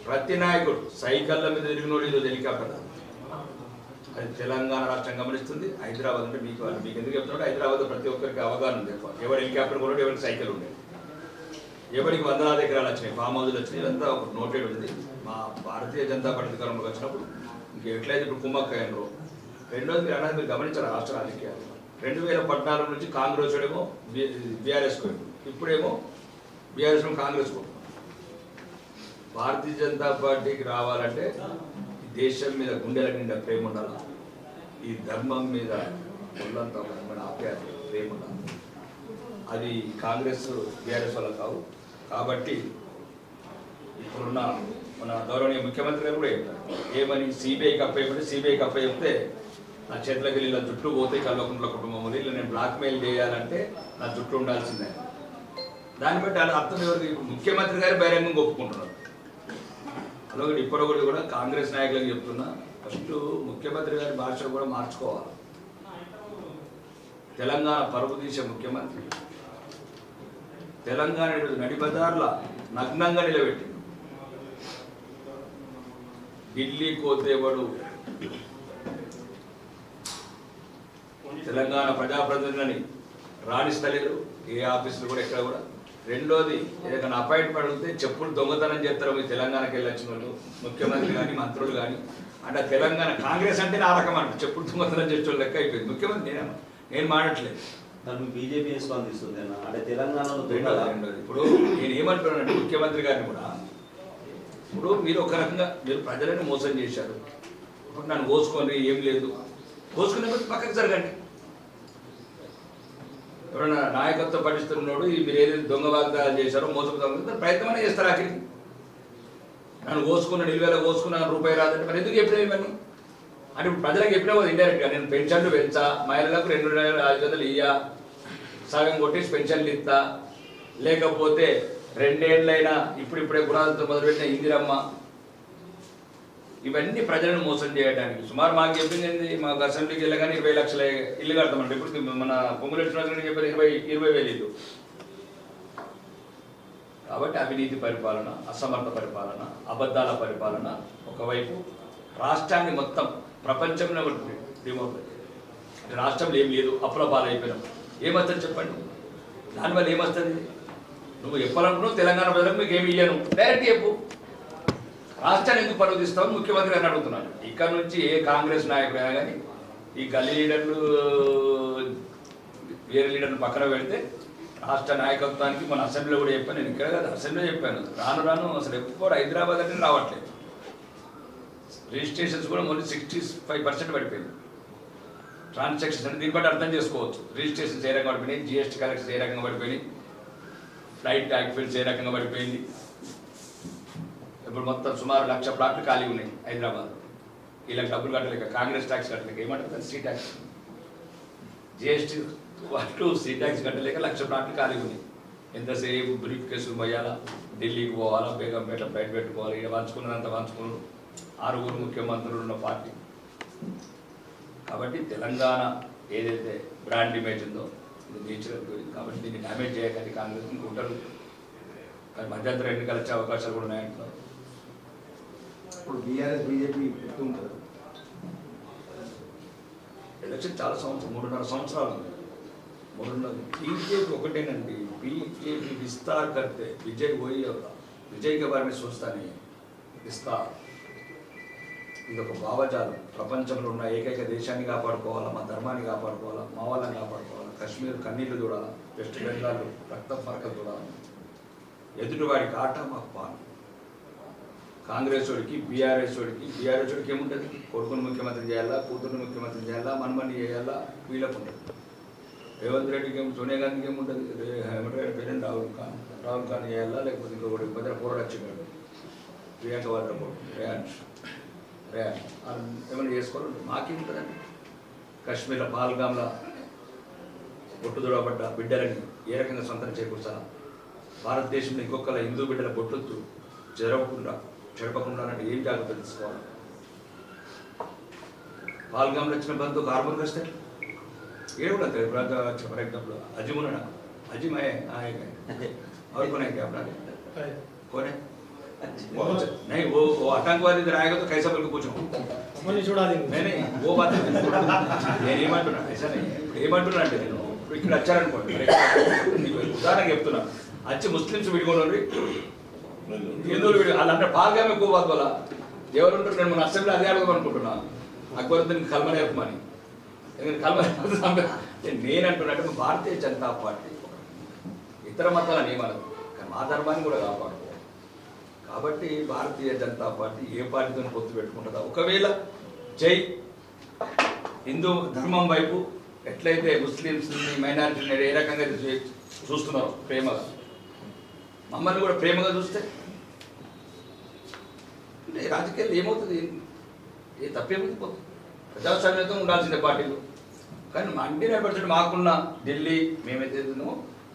ప్రతి నాయకుడు సైకిళ్ళ మీద తిరిగినోడు ఈరోజు హెలికాప్టర్. అది తెలంగాణ రాష్ట్రం గమనిస్తుంది. హైదరాబాద్ అంటే మీకు ఎందుకు చెప్తున్నాడు? హైదరాబాద్ ప్రతి ఒక్కరికి అవగాహన ఉంది. ఎవరు హెలికాప్టర్ కొన్నాడు, ఎవరికి సైకిల్ ఉండేది, ఎవరికి 100,000 ఎకరాలు వచ్చినాయి, ఫామ్ హౌజులు వచ్చినాయి, ఇదంతా ఒక నోటెడ్ ఉంది. మా భారతీయ జనతా పార్టీ అధికారంలోకి వచ్చినప్పుడు ఇంక ఎట్లయితే ఇప్పుడు కుమ్మక్కయ్యారు. రెండోది మీరు అన్నది మీరు గమనించారు రాష్ట్ర రాజకీయాలు. 2014 నుంచి కాంగ్రెస్ ఏమో బీఆర్ఎస్ పోయింది, ఇప్పుడేమో బీఆర్ఎస్ కాంగ్రెస్ పోయింది. భారతీయ జనతా పార్టీకి రావాలంటే దేశం మీద గుండెల నిండా ప్రేమ ఉండాలి, ఈ ధర్మం మీద ఒళ్ళంతా ఆప్యాయత ప్రేమ ఉండాలి. అది కాంగ్రెస్ బీఆర్ఎస్ వల్ల కావు. కాబట్టి ఇప్పుడున్న మన గౌరవనీయ ముఖ్యమంత్రి గారు కూడా చెప్తారు ఏమని, సిబిఐకి అప్పయ్యకుంటే సిబిఐకి అప్పయ్యితే నా చేతులకు వెళ్ళి ఇలా జుట్టు పోతే కల్వకుంట్ల కుటుంబం ఉంది, ఇలా నేను బ్లాక్మెయిల్ చేయాలంటే నా జుట్టు ఉండాల్సిందే. దాన్ని బట్టి అర్థం ఎవరికి? ముఖ్యమంత్రి గారు బహిరంగంగా ఒప్పుకుంటున్నారు. అలాగే ఇప్పటికీ కూడా కాంగ్రెస్ నాయకులకు చెప్తున్నా, ఫస్ట్ ముఖ్యమంత్రి గారి భాష కూడా మార్చుకోవాలి. తెలంగాణ పరుపు తీసే ముఖ్యమంత్రి తెలంగాణ నడిబజార్ల నగ్నంగా నిలబెట్టి ఢిల్లీ కోతేవాడు తెలంగాణ ప్రజాప్రతినిధులని రాణిస్తలేరు. ఏ ఆఫీసులు కూడా ఎక్కడ కూడా రెండోది ఏదైనా అపాయింట్మెంట్ అడిగితే చెప్పులు దొంగతనం చేస్తారు మీ తెలంగాణకి వెళ్ళొచ్చిన వాళ్ళు ముఖ్యమంత్రి కానీ మంత్రులు కానీ అంటే తెలంగాణ కాంగ్రెస్ అంటే ఆ రకం అంట చెప్పులు దొంగతనం చేసే వాళ్ళు లెక్క అయిపోయింది. ముఖ్యమంత్రి నేను మాట్లాడలేదు.
దాన్ని బీజేపీ స్పందిస్తుంది అన్న అంటే తెలంగాణలో
రెండోది ఇప్పుడు నేను ఏమంటున్నానంటే ముఖ్యమంత్రి గారిని కూడా ఇప్పుడు మీరు ఒక రకంగా మీరు ప్రజలను మోసం చేశారు. ఇప్పుడు నన్ను కోసుకొని ఏం లేదు కోసుకునే పక్కకు జరగండి. ఎవరైనా నాయకత్వం పఠిస్తున్నాడు మీరు ఏదైతే దొంగ వాగ్దానాలు చేశారో మోసపోతాం ప్రయత్నమైనా చేస్తారు. ఆఖరికి నన్ను కోసుకున్న నిలువేలా కోసుకున్న రూపాయి రాదంటే మరి ఎందుకు చెప్పినా ఇవన్నీ అంటే ఇప్పుడు ప్రజలకు చెప్పినా పోదు ఇండైరెక్ట్గా నేను పెన్షన్లు పెంచా మహిళలకు 2,500 ఇయ్యా సగం కొట్టేసి పెన్షన్లు ఇస్తా లేకపోతే 2 ఏళ్ళైనా ఇప్పుడిప్పుడే గుణాలతో మొదలుపెట్టిన ఇందిరమ్మ ఇవన్నీ ప్రజలను మోసం చేయడానికి సుమారు మాకు చెప్పింది మాకు అసెంబ్లీకి వెళ్ళగానే 20 లక్షల ఇల్లు కడతామండి. ఇప్పుడు మన పొంగులేటి శ్రీనివాసరెడ్డి చెప్పారు 20,000 ఇల్లు. కాబట్టి అవినీతి పరిపాలన, అసమర్థ పరిపాలన, అబద్ధాల పరిపాలన ఒకవైపు రాష్ట్రాన్ని మొత్తం ప్రపంచంలో డిమోట్ అంటే రాష్ట్రంలో ఏం లేదు అప్పుల పాలైపోయినాం. ఏమవుతుంది చెప్పండి? దానివల్ల ఏమొస్తుంది? నువ్వు చెప్పాలనుకున్నావు తెలంగాణ ప్రజలకు మీకు ఏమి ఇయ్యను డైరెక్ట్ చెప్పు. రాష్ట్రాన్ని ఎందుకు పరువుతీస్తావు ముఖ్యమంత్రి గారిని అడుగుతున్నాను. ఇక్కడ నుంచి ఏ కాంగ్రెస్ నాయకుడైనా కానీ ఈ గల్లీ లీడర్లు వేరే లీడర్లు పక్కన పెడితే రాష్ట్ర నాయకత్వానికి మన అసెంబ్లీలో కూడా చెప్పాను. నేను ఇక్కడ కదా అసెంబ్లీలో చెప్పాను రాను అసలు ఎప్పుడు హైదరాబాద్ అంటే రావట్లేదు. రిజిస్ట్రేషన్స్ కూడా ఓన్లీ 65% పడిపోయింది. ట్రాన్సాక్షన్స్ అంటే దీన్ని బట్టి అర్థం చేసుకోవచ్చు. రిజిస్ట్రేషన్స్ ఏ రకంగా పడిపోయినాయి, జిఎస్టీ కలెక్షన్స్ ఏ రకంగా పడిపోయినాయి, ఫ్లైట్ యాక్టివిటీస్ ఏ రకంగా పడిపోయింది. ఇప్పుడు మొత్తం సుమారు 1,00,000 ప్లాట్లు ఖాళీ ఉన్నాయి హైదరాబాద్. వీళ్ళకి డబ్బులు కట్టలేక కాంగ్రెస్ ట్యాక్స్ కట్టలేక ఏమంటారు సీ ట్యాక్స్ జిఎస్టీ వాళ్ళు సీ ట్యాక్స్ కట్టలేక 1,00,000 ప్లాట్లు ఖాళీ ఉన్నాయి. ఎంతసేపు బ్రీఫ్ కేసులు మొయ్యాలా, ఢిల్లీకి పోవాలా, బేగంపేట బయట పెట్టుకోవాలి. ఇక్కడ పంచుకున్నంత పంచుకున్నారు 6 ముఖ్యమంత్రులు ఉన్న పార్టీ. కాబట్టి తెలంగాణ ఏదైతే బ్రాండ్ ఇమేజ్ ఉందో ఇది నేచురల్ గురించి కాబట్టి దీన్ని డ్యామేజ్ చేయకండి కాంగ్రెస్ ఇంకుంటారు. కానీ మధ్యంతర ఎన్నికలు వచ్చే అవకాశాలు కూడా ఉన్నాయంటున్నారు.
ఇప్పుడు బీఆర్ఎస్ బీజేపీ ఉంటుంది
ఎలక్షన్ చాలా సంవత్సరం 3.5 సంవత్సరాలు ఉంది. 3.5 బీజేపీ ఒకటేనండి. బీజేపీ విస్తార్ కడితే విజయ్ పోయి విజయ్ के बारे में सोचता नहीं విస్తార్ ఇది ఒక భావజాలం. ప్రపంచంలో ఉన్న ఏకైక దేశాన్ని కాపాడుకోవాలా, మా ధర్మాన్ని కాపాడుకోవాలా, మా వాళ్ళని కాపాడుకోవాలా, కాశ్మీర్ కన్నీళ్లు చూడాలా, వెస్ట్ బెంగాల్ రక్తం పరకలు చూడాలి, ఎదుటివాడికి ఆట మాకు పాలు. కాంగ్రెస్ వాడికి బీఆర్ఎస్ వాడికి ఏముంటుంది? కొడుకును ముఖ్యమంత్రి చేయాలా, కూతురుని ముఖ్యమంత్రి చేయాలా, మనమని చేయాలా, వీళ్ళకు ఉంటుంది. రేవంత్ రెడ్డికి ఏమి, సోనియా గాంధీకి ఏముంటుంది? పేరెంట్ రాహుల్ ఖాన్ చేయాలా, లేకపోతే ఇంకొకటి మధ్య పోరాడు వచ్చినాడు ప్రియాంక వాద్ర రేయాన్ ఏమైనా చేసుకోవాలి. మాకేముంటుందండి? కాశ్మీర్లో పాల్గామ్లో బొట్టు దూడబడ్డ బిడ్డలని ఏ రకంగా సొంతం చేకూర్చాలా? భారతదేశంలో ఇంకొకళ్ళ హిందూ బిడ్డల బొట్టు చెడపకుండా అంటే ఏం జాగ్రత్తలు తీసుకోవాలి? పాల్గామ్లో వచ్చిన బంధువు హార్బర్కి వస్తే ये बोला था फॉर एग्जाम्पल अजीम ना अजीम है आएगा और कौन है क्या अपना कौन है नहीं वो आतंकवादी इधर आएगा तो कैसा बोल के पूछो
छोड़ा देंगे
नहीं वो बात నేను ఏమంటున్నా ऐसा नहीं ఏమంటున్నా అంటే నేను ఇక్కడ వచ్చారనుకోండి మీకు ఉదాహరణకు చెప్తున్నా వచ్చి ముస్లిమ్స్ విడిగొని హిందువులు విడి వాళ్ళంటే పాల్గామే ఎక్కువ బాధ వల్ల ఎవరుంటారు? నేను మన అసెంబ్లీ అదే అడగదు అనుకుంటున్నా అక్బరుద్దీన్ కల్మనే చెప్పమని. నేనంటున్నట్టు భారతీయ జనతా పార్టీ ఇతర మతాలను ఏమనదు కానీ మా ధర్మాన్ని కూడా కాపాడుకోవాలి. కాబట్టి భారతీయ జనతా పార్టీ ఏ పార్టీతో పొత్తు పెట్టుకుంటుందా? ఒకవేళ జై హిందూ ధర్మం వైపు ఎట్లయితే ముస్లిమ్స్ని మైనారిటీని ఏ రకంగా చూస్తున్నారో ప్రేమగా మమ్మల్ని కూడా ప్రేమగా చూస్తే అంటే రాజకీయాలు ఏమవుతుంది? ఏ తప్పేమవుతుంది? ప్రజాస్వామ్యంతో ఉండాల్సిన పార్టీలు కానీ 99% మాకున్న ఢిల్లీ మేమైతే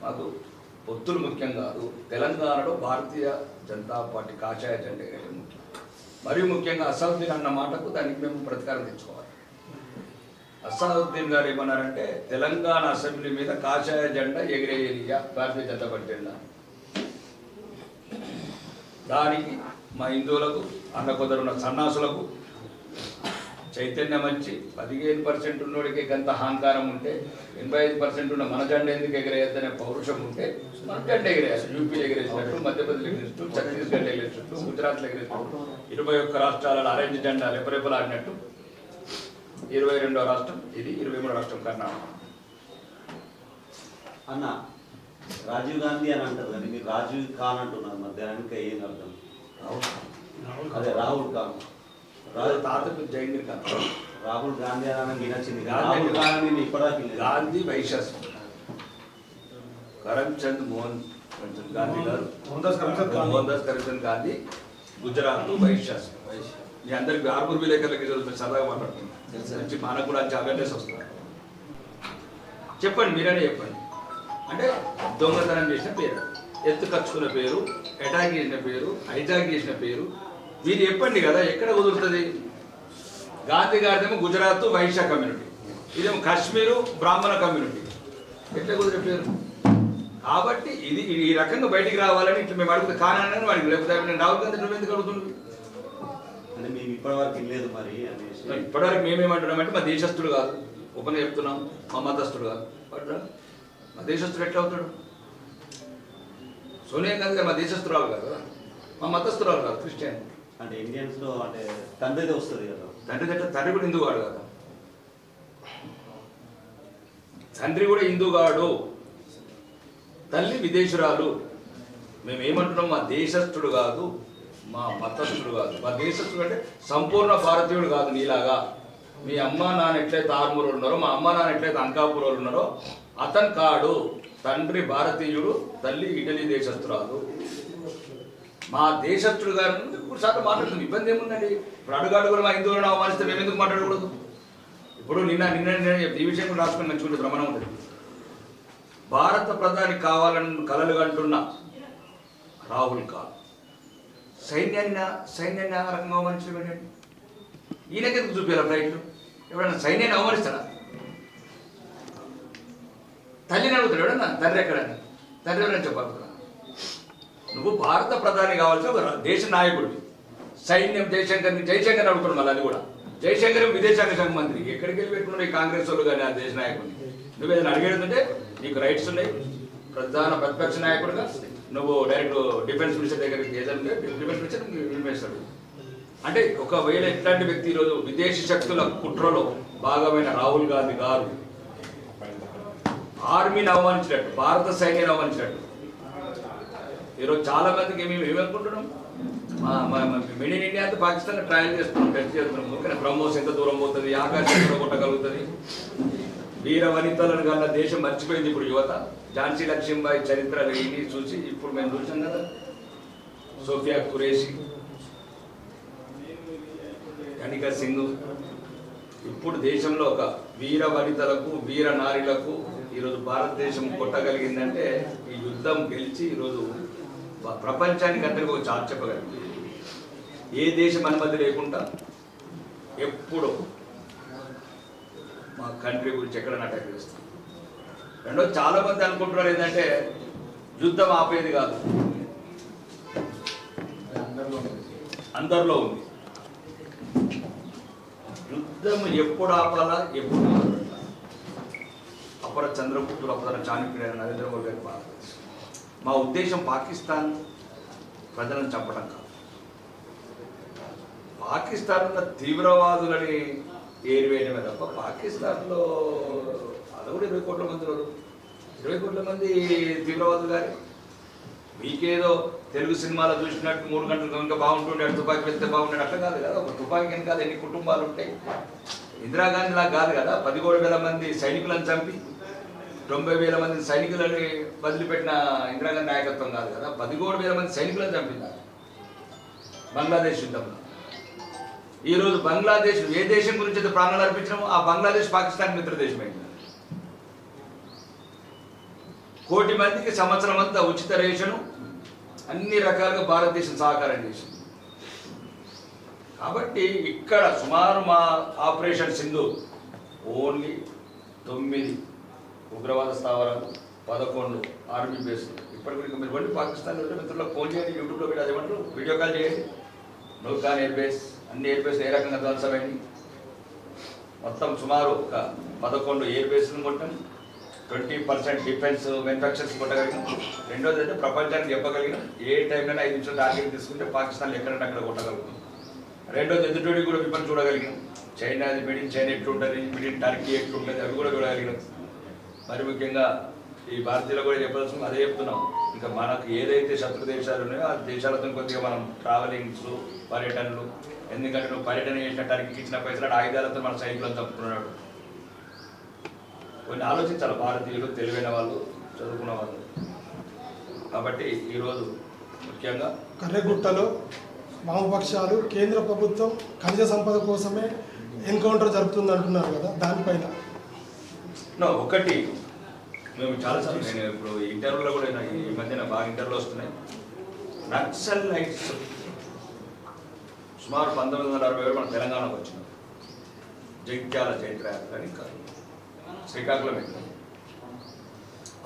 మాకు పొత్తులు ముఖ్యం కాదు. తెలంగాణలో భారతీయ జనతా పార్టీ కాషాయ జెండా ముఖ్యం. మరియు ముఖ్యంగా అసదుద్దీన్ అన్న మాటకు దానికి మేము ప్రతీకారం తెచ్చుకోవాలి. అసదుద్దీన్ గారు ఏమన్నారంటే తెలంగాణ అసెంబ్లీ మీద కాషాయ జెండా ఎగిరేయా భారతీయ జనతా పార్టీ జెండా. దానికి మా హిందువులకు అన్న కొందరున్న సన్నాసులకు చైతన్యం వచ్చి 15% ఉన్నోడికి గంత అహంకారం ఉంటే 85% ఉన్న మన జెండా ఎందుకు ఎగరేయద్దనే పౌరుషం ఉంటే మన జెండా ఎగరేయాలి. యూపీ ఎగరేసినట్టు, మధ్యప్రదేశ్ ఎగరేసినట్టు, ఛత్తీస్గఢ్ ఎగరేసినట్టు, గుజరాత్లో ఎగరేసినట్టు, 21 రాష్ట్రాలలో ఆరెంజ్ జెండా రెపరెపలాడినట్టు 22వ రాష్ట్రం ఇది, 23వ రాష్ట్రం కర్ణాటక.
అన్న రాజీవ్ గాంధీ అని అంటారు కానీ మీరు రాజీవ్ ఖాన్ అంటున్నారు, మరి దానికి ఏం అర్థం? అదే రాహుల్ ఖాన్,
తాత జైందర్ ఖాన్.
రాహుల్ గాంధీ అని వినొచ్చింది.
గాంధీ
రాహుల్ ఖాన్ అని నేను ఇప్పటిదాకా
గాంధీ వైశ్యాస్ కరమ్చంద్ మోహన్ గాంధీ గారు, మోహన్ దాస్ కరమ్చంద్ గాంధీ గుజరాత్ వైశ్యాస్. మీ అందరికి ఆర్మూర్ విలేకరులకి సరదాగా మాట్లాడుతున్నాను, మంచి మనకు కూడా అవేర్నెస్ వస్తుంది. చెప్పండి, మీరనే చెప్పండి. అంటే దొంగతనం చేసిన పేరు, ఎత్తు ఖర్చుకున్న పేరు, అటాక్ చేసిన పేరు, హైజాక్ చేసిన పేరు, మీరు చెప్పండి కదా ఎక్కడ కుదురుతుంది? గాంధీ గారిదేమో గుజరాత్ వైశ్య కమ్యూనిటీ, ఇదేమో కాశ్మీరు బ్రాహ్మణ కమ్యూనిటీ, ఎట్లా కుదిరే పేరు? కాబట్టి ఇది ఈ రకంగా బయటికి రావాలని ఇట్లా మేము అడుగుతాం. కానని వాడికి లేకపోతే నేను రాహుల్ గాంధీ నువ్వు ఎందుకు అడుగుతుంది?
అంటే మేము ఇప్పటివరకు వెళ్ళలేదు మరి అనేసి.
ఇప్పటివరకు మేమేమంటున్నామంటే మా దేశస్తుడు కాదు, ఓపెన్ చెప్తున్నాం, మా మతస్థుడు కాదు. మా దేశస్తుడు ఎట్లా అవుతాడు? సోనియా గాంధీ గారు మా దేశస్తురాలు కాదు, మా మతస్థురాలు కాదు, క్రిస్టియన్.
అంటే ఇండియన్స్ లో అంటే తండ్రిదే వస్తుంది కదా.
తండ్రి కూడా హిందూ కాడు కదా, తండ్రి కూడా హిందూ కాడు, తల్లి విదేశురాలు. మేము ఏమంటున్నాం, మా దేశస్థుడు కాదు, మా మతస్థుడు కాదు. మా దేశస్థుడు అంటే సంపూర్ణ భారతీయుడు కాదు. నీలాగా మీ అమ్మ నాన్న ఎట్లయితే ఆర్మూర్ ఉన్నారో, మా అమ్మ నాన్న ఎట్లయితే అంకాపూర్ ఉన్నారో అతను కాడు. తండ్రి భారతీయుడు, తల్లి ఇటలీ దేశస్తురాలు. మా దేశస్తుడు గారు ఇప్పుడు సార్లు మాట్లాడుతుంది, ఇబ్బంది ఏముందండి? ఇప్పుడు అడుగడుగులు మా హిందువులను అవమానిస్తే మేము ఎందుకు మాట్లాడకూడదు? ఇప్పుడు నిన్న ఈ విషయం కూడా రాసుకొని మంచుకుంటే భ్రమణం ఉంటుంది. భారత ప్రధాని కావాలని కలలు కంటున్న రాహుల్ ఖాన్ సైన్యాన్ని ఆ రకంగా అవమానించడం ఏంటండి? ఈయనకెందుకు చూపించాలి ఫ్లైట్లు? ఎవడన్నా సైన్యాన్ని అవమానిస్తాడా? తల్లిని అడుగుతాడు ఎవడన్నా, తండ్రి ఎక్కడని? తండ్రి ఎవరైనా చెప్పాలి. నువ్వు భారత ప్రధాని కావాల్సిన ఒక దేశ నాయకుడివి. సైన్యం జయశంకర్ అడుగుతున్నాడు. మళ్ళీ అది కూడా జయశంకర్ విదేశాంగ శాఖ మంత్రి. ఎక్కడికి వెళ్ళి పెట్టుకున్నాడు ఈ కాంగ్రెస్ వాళ్ళు కానీ ఆ దేశ నాయకుడిని? నువ్వేదైనా అడిగేదంటే నీకు రైట్స్ ఉన్నాయి. ప్రతిపక్ష నాయకుడిగా నువ్వు డైరెక్ట్ డిఫెన్స్ మినిస్టర్ దగ్గరికి ఏదంటే డిఫెన్స్ మినిస్టర్ నిర్మిస్తాడు. అంటే ఒకవేళ ఇట్లాంటి వ్యక్తి ఈరోజు విదేశీ శక్తుల కుట్రలో భాగమైన రాహుల్ గాంధీ గారు ఆర్మీని అవమానించినట్టు, భారత సైన్యాన్ని అవమానించినట్టు ఈరోజు చాలా మందికి మేము ఏమనుకుంటున్నాం, మెడ్ ఇన్ ఇండియా అంతా పాకిస్తాన్ ట్రయల్ చేస్తున్నాం, టెస్ట్ చేస్తున్నాం. కానీ బ్రహ్మోస్ ఎంత దూరం పోతుంది, ఆకాశం కూడా కొట్టగలుగుతుంది. వీర వనితలను కన్నా దేశం మర్చిపోయింది ఇప్పుడు యువత. ఝాన్సీ లక్ష్మీబాయి చరిత్రలు ఇవి చూసి ఇప్పుడు మేము చూసాం కదా, సోఫియా ఖురేషి, కనికా సింగ్. ఇప్పుడు దేశంలో ఒక వీర వనితలకు, వీర నారీలకు ఈరోజు భారతదేశం కొట్టగలిగిందంటే ఈ యుద్ధం గెలిచి ఈరోజు ప్రపంచానికి అందరికీ ఒక చాటు చెప్పగలిగింది. ఏ దేశం అనుమతి లేకుండా ఎప్పుడు మా కంట్రీ గురించి ఎక్కడైనా అటాక్ చేస్తాం. రెండోది చాలా మంది అనుకుంటున్నారు ఏంటంటే యుద్ధం ఆపేది కాదు, అందరిలో ఉంది. యుద్ధం ఎప్పుడు ఆపాలా, ఎప్పుడు అపర చంద్రగుప్తుడు, అపర చాణక్యుడు, నరేంద్ర మోడీ గారి భారతదేశం. మా ఉద్దేశం పాకిస్తాన్ ప్రజలను చంపడం కాదు. పాకిస్తాన్ ఉన్న తీవ్రవాదులని ఏరివేయడమే తప్ప పాకిస్తాన్లో అది కూడా 20 కోట్ల మంది ఉన్నారు. 20 కోట్ల మంది తీవ్రవాదులు కానీ మీకేదో తెలుగు సినిమాలో చూసినట్టు 3 గంటలు కనుక బాగుంటుండే, తుపాకీ వెళ్తే బాగుండే అట్లా కాదు కదా. ఒక తుపాకీ వెనకాల ఎన్ని కుటుంబాలు ఉంటాయి? ఇందిరాగాంధీ లాగా కాదు కదా. 11,000 మంది సైనికులను చంపి 90,000 మంది సైనికులని వదిలిపెట్టిన ఇందిరాగాంధీ నాయకత్వం కాదు కదా. 11,000 మంది సైనికులను చంపింది బంగ్లాదేశ్ యుద్ధంలో. ఈరోజు బంగ్లాదేశ్ ఏ దేశం గురించి అయితే ప్రాణాలు అర్పించడమో ఆ బంగ్లాదేశ్ పాకిస్తాన్ మిత్ర దేశమైంది. 1 కోటి మందికి సంవత్సరం అంతా ఉచిత రేషను, అన్ని రకాలుగా భారతదేశం సహకారం చేసింది. కాబట్టి ఇక్కడ సుమారు మా ఆపరేషన్ సింధు ఓన్లీ 9 ఉగ్రవాద స్థావరాలు, 11 ఆర్మీ బేస్లు. ఇప్పటికి మీరు వండి పాకిస్తాన్లో మిత్రులకు ఫోన్ చేయండి, యూట్యూబ్లో పెట్టి అదేమంటారు వీడియో కాల్ చేయండి. నౌకాన్ ఎయిర్ బేస్, అన్ని ఎయిర్ బేస్ ఏ రకంగా ధ్వంసమైంది. మొత్తం సుమారు ఒక 11 ఎయిర్ బేస్లను కొట్టాం, 20% డిఫెన్స్ మ్యానుఫ్యాక్చర్స్ కొట్టగలిగినాం. రెండోది అంటే ప్రపంచానికి చెప్పగలిగినాం ఏ టైంలో 5 నిమిషాలు టార్గెట్ తీసుకుంటే పాకిస్తాన్లో ఎక్కడంటే అక్కడ కొట్టగలుగుతాం. రెండోది ఎదుటోడికి కూడా విపణి చూడగలిగినాం. చైనాది మిడిన్ చైనా ఎట్లుంటుంది, మిడిన్ టర్కీ ఎట్లుంటుంది అవి కూడా చూడగలిగినాం. మరి ముఖ్యంగా ఈ భారతీయులు కూడా చెప్పాల్సిన అదే చెప్తున్నాం. ఇంకా మనకు ఏదైతే శత్రు దేశాలు ఉన్నాయో ఆ దేశాలతో కొద్దిగా మనం ట్రావెలింగ్స్ పర్యటనలు, ఎందుకంటే నువ్వు పర్యటన చేసిన టర్కీకి ఇచ్చిన పైసలు ఆయుధాలతో మన సైకిల్లో చంపుతున్నాడు. కొన్ని ఆలోచించాలి భారతీయులు, తెలివైన వాళ్ళు, చదువుకున్న వాళ్ళు. కాబట్టి ఈరోజు ముఖ్యంగా
కర్రెగుట్టలో వామపక్షాలు కేంద్ర ప్రభుత్వం ఖనిజ సంపద కోసమే ఎన్కౌంటర్ జరుపుతుంది అంటున్నారు కదా, దానిపైన
ఒకటి మేము చాలాసార్లు నేను ఇప్పుడు ఇంటర్వ్యూలో కూడా నాకు ఈ మధ్యన బాగా ఇంటర్వ్యూలు వస్తున్నాయి. నక్సల్ లైట్స్ సుమారు 1960 మన తెలంగాణకు వచ్చినాం. జగిత్యాల చైత్రయాత్ర అని కాదు, శ్రీకాకుళం వెళ్ళాం.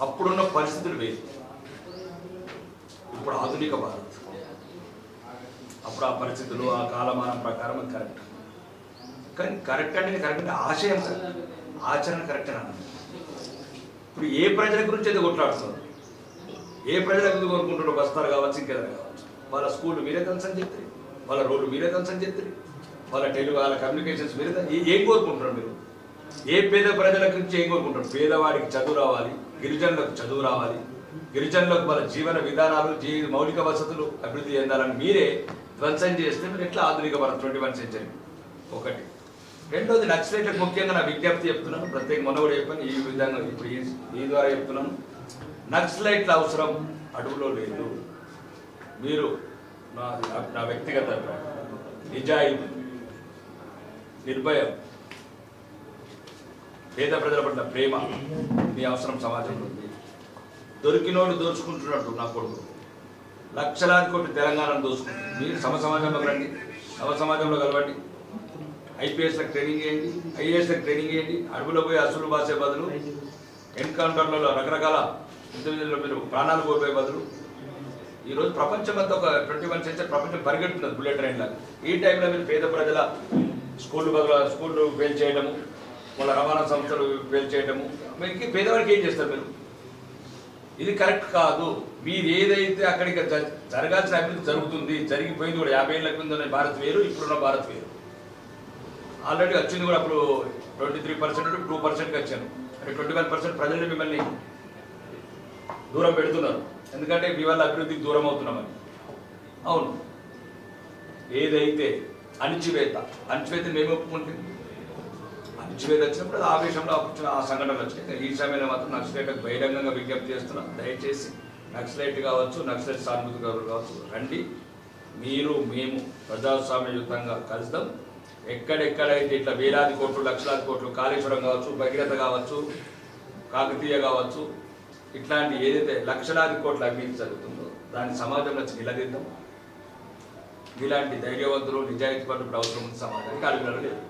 అప్పుడున్న పరిస్థితులు వేరు, ఇప్పుడు ఆధునిక భారత్. అప్పుడు ఆ పరిస్థితులు ఆ కాలమానం ప్రకారం అది కరెక్ట్. కానీ కరెక్ట్ అంటే కరెక్ట్ ఆశయం కరెక్ట్, ఆచరణ కరెక్ట్ అని అన్నాను. ఇప్పుడు ఏ ప్రజల గురించి అయితే కొట్లాడుతున్నారు, ఏ ప్రజల గురించి కోరుకుంటారో బస్తారు కావచ్చు, ఇంకేదైనా కావచ్చు, వాళ్ళ స్కూల్ మీరే కన్సర్న్ చేస్తారు, వాళ్ళ రోడ్డు మీరే కన్సర్న్ చేస్తారు, వాళ్ళ కమ్యూనికేషన్స్ మీరే ఏం కోరుకుంటున్నారు మీరు? ఏ పేద ప్రజల గురించి ఏం కోరుకుంటారు? పేదవాడికి చదువు రావాలి, గిరిజనులకు చదువు రావాలి, గిరిజనులకు వాళ్ళ జీవన విధానాలు మౌలిక వసతులు అభివృద్ధి చెందాలని మీరే ధ్వంసం చేస్తే మీరు ఎట్లా ఆధునిక భారత్ 21వ సెంచరీ? ఒకటి. రెండోది నక్సలైట్లకు ముఖ్యంగా నా విజ్ఞప్తి చెప్తున్నాను, ప్రత్యేక మొన్న కూడా చెప్పాను, ఈ విధంగా ఇప్పుడు ఈ ద్వారా చెప్తున్నాను. నక్సలైట్ల అవసరం అడవులో లేదు. మీరు నా వ్యక్తిగత నిజాయితీ, నిర్భయం, పేద ప్రజల పట్ల ప్రేమ, మీ అవసరం సమాజంలో ఉంది. దొరికినోడు దోచుకుంటున్నట్టు నా కొడుకు లక్షలాది కోటి తెలంగాణను దోచుకుంటుంది. మీరు సమాజంలోకి రండి, సమాజంలో కలవండి, ఐపీఎస్లకు ట్రైనింగ్ చేయండి, ఐఏఎస్లకు ట్రైనింగ్ చేయండి. అడవులో పోయి అసలు బాసే బదులు, ఎన్కౌంటర్లలో రకరకాల ఇంటర్వ్యూలో మీరు ప్రాణాలు కోల్పోయే బదులు, ఈరోజు ప్రపంచం అంతా ఒక 21వ సెంచరీ ప్రపంచం పరిగెడుతున్నది బుల్లెట్ ట్రైన్ లాగా. ఈ టైంలో మీరు పేద ప్రజల స్కూళ్ళు ఫెయిల్ చేయడము, వాళ్ళ రవాణా సంస్థలు ఫెయిల్ చేయడము, మీకు పేదవాడికి ఏం చేస్తారు మీరు? ఇది కరెక్ట్ కాదు. మీరు ఏదైతే అక్కడికి జరగాల్సిన అభివృద్ధి జరుగుతుంది, జరిగిపోయింది కూడా. 50 ఏళ్ళ కింద భారత్ వేరు, ఇప్పుడున్న భారత్ వేరు. ఆల్రెడీ వచ్చింది కూడా అప్పుడు 23% 2%కి వచ్చాను. అంటే 21% ప్రజల్ని మిమ్మల్ని దూరం పెడుతున్నారు, ఎందుకంటే మీ వల్ల అభివృద్ధికి దూరం అవుతున్నామని. అవును, ఏదైతే అణిచివేత మేము ఒప్పుకుంటుంది. అణిచివేత వచ్చినప్పుడు ఆవేశంలో ఆ సంఘటనలు వచ్చినాయి. ఈ సమయంలో మాత్రం నక్సలైట్లకు బహిరంగంగా విజ్ఞప్తి చేస్తున్నాం, దయచేసి నక్సలైట్ కావచ్చు, నక్సలైట్ సానుభూతి కావచ్చు, రండి, మీరు మేము ప్రజాస్వామ్యయుతంగా కలుద్దాం. ఎక్కడెక్కడైతే ఇట్లా వేలాది కోట్లు, లక్షలాది కోట్లు, కాళేశ్వరం కావచ్చు, భగీరథ కావచ్చు, కాకతీయ కావచ్చు, ఇట్లాంటి ఏదైతే లక్షలాది కోట్ల అవినీతి జరుగుతుందో దాన్ని సమాజంలో నిలదీద్దాం. ఇలాంటి ధైర్యవంతులు, నిజాయితీ పనులు అవసరం ఉంది సమాజానికి, అడుగులలో లేదు.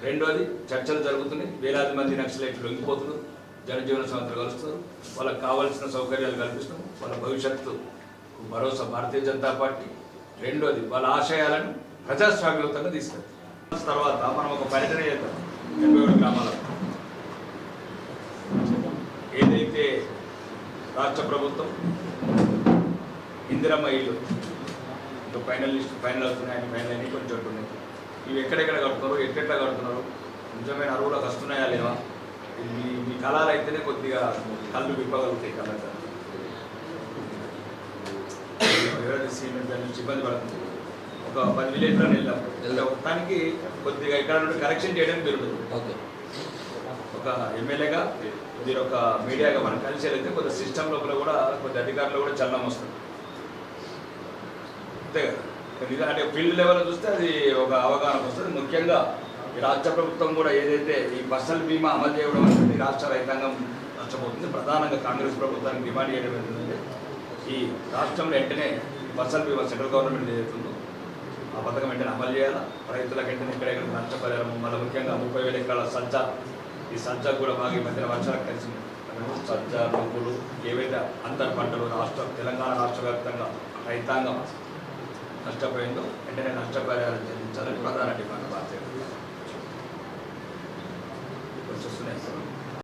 రెండోది, చర్చలు జరుగుతున్నాయి, వేలాది మంది నక్సలైట్లు లొంగిపోతున్నారు, జనజీవన సంస్థలు కలుస్తున్నారు, వాళ్ళకి కావాల్సిన సౌకర్యాలు కల్పిస్తాం, వాళ్ళ భవిష్యత్తు భరోసా భారతీయ జనతా పార్టీ. రెండోది, వాళ్ళ ఆశయాలను ప్రజాస్వామ్యయుతంగా తీసుకెళ్తాం. తర్వాత మనం ఒక పర్యటన చేద్దాం 87 గ్రామాలకు. ఏదైతే రాష్ట్ర ప్రభుత్వం ఇందిరమ్మ ఇల్లు ఇంకా ఫైనల్ అవుతున్నాయి, ఫైనల్ అయినాయి, కొంచెం ఉంటున్నాయి. ఇవి ఎక్కడెక్కడ కడుతున్నారు, ఎట్లా కడుతున్నారు, నిజమైన అరువులకు వస్తున్నాయా లేవా? మీ కళాలు అయితేనే కొద్దిగా కళ్ళు విప్పగలుగుతాయి. కళ ఇబ్బంది పడుతుంది. ఒక 10 విలేజ్లో వెళ్ళాం, మొత్తానికి కొద్దిగా ఇక్కడ నుండి కరెక్షన్ చేయడానికి జరుగుతుంది. ఒక ఎమ్మెల్యేగా మీరు ఒక మీడియాగా మనం కలిసి వెళ్తే కొద్ది సిస్టమ్ లోపల కూడా కొద్ది అధికారులు కూడా చలనం వస్తుంది, అంతే కదా. అంటే ఫీల్డ్ లెవెల్లో చూస్తే అది ఒక అవగాహన వస్తుంది. ముఖ్యంగా ఈ రాష్ట్ర ప్రభుత్వం కూడా ఏదైతే ఈ ఫసల్ బీమా అమలు చేయడం అనేది రాష్ట్ర రైతాంగం నష్టపోతుంది. ప్రధానంగా కాంగ్రెస్ ప్రభుత్వానికి డిమాండ్ చేయడం ఏంటంటే ఈ రాష్ట్రంలో వెంటనే ఫసల్ బీమా సెంట్రల్ గవర్నమెంట్ ఏదైతుందో ఆ పథకం వెంటనే అమలు చేయాలా. రైతులకు వెంటనే ఎక్కడెక్కడ నష్టపరిహారం, మళ్ళీ ముఖ్యంగా 30,000 ఎకరాల సజ్జ, ఈ సజ్జ కూడా బాగా ఈ మధ్యన వర్షాలకు కలిసింది. సజ్జ, నువ్వులు, ఏవైతే అంతర్ పంటలు తెలంగాణ రాష్ట్ర వ్యాప్తంగా రైతాంగం నష్టపోయిందో వెంటనే నష్టపరిహారం చెల్లించాలి. కల్పించాలని ప్రధాన డిమాండ్ భారతీయ జనతా పార్టీ. వచ్చేస్తున్నాయి.